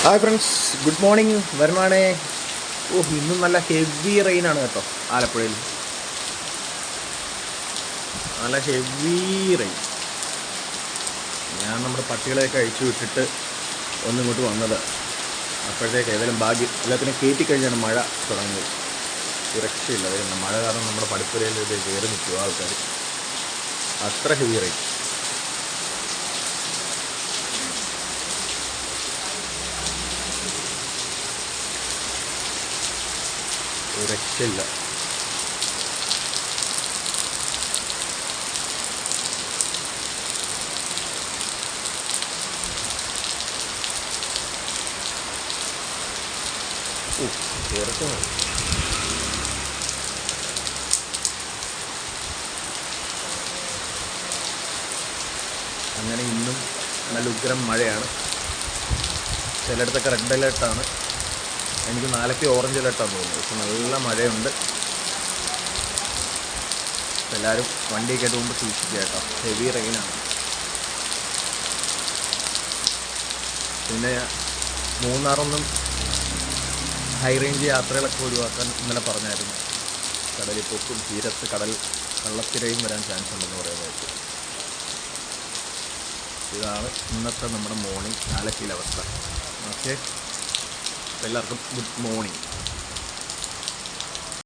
Hi friends, good morning. വരുമാണേ. ഇന്നും നല്ല ഹെവി റെയിനാണ് കേട്ടോ. ആലപ്പുഴയിൽ നല്ല ഹെവി റെയിൻ. ഞാൻ നമ്മുടെ പട്ടികളെയൊക്കെ അഴിച്ചു വിട്ടിട്ട് ഒന്നിങ്ങോട്ട് വന്നത്. അപ്പോഴത്തേക്ക് ഏതായാലും ഭാഗ്യം എല്ലാത്തിനും കയറ്റിക്കഴിഞ്ഞാണ് മഴ തുടങ്ങിയത്. രക്ഷയില്ല. അതായത് മഴ കാരണം നമ്മുടെ പടിപ്പുരയിൽ ഇത് കയറി നിൽക്കുക ആൾക്കാർ. അത്ര ഹെവി റെയിൻ. രക്ഷയില്ല. ഇറക്കണം. അങ്ങനെ ഇന്നും നല്ല ഉഗ്രം മഴയാണ്. ചിലയിടത്തൊക്കെ റെഡ് അലേർട്ടാണ്. എനിക്ക് നാലൊക്കെ ഓറഞ്ച് അലേർട്ടാണെന്ന് തോന്നുന്നു. പക്ഷെ നല്ല മഴയുണ്ട്. എല്ലാവരും വണ്ടിയൊക്കെ ആയിട്ട് പോകുമ്പോൾ സൂക്ഷിക്കുക കേട്ടോ. ഹെവി റെയിനാണ്. പിന്നെ മൂന്നാറൊന്നും ഹൈ റേഞ്ച് യാത്രകളൊക്കെ ഒഴിവാക്കാൻ ഇന്നലെ പറഞ്ഞായിരുന്നു. കടലിപ്പൊക്കും തീരത്ത് കള്ളത്തിരയും വരാൻ ചാൻസ് ഉണ്ടെന്ന് പറയുന്നത്. ഇതാണ് ഇന്നത്തെ നമ്മുടെ മോർണിംഗ് ആലപ്പുഴയിലെ അവസ്ഥ. ഓക്കെ, എല്ലാവർക്കും ഗുഡ് മോർണിംഗ്.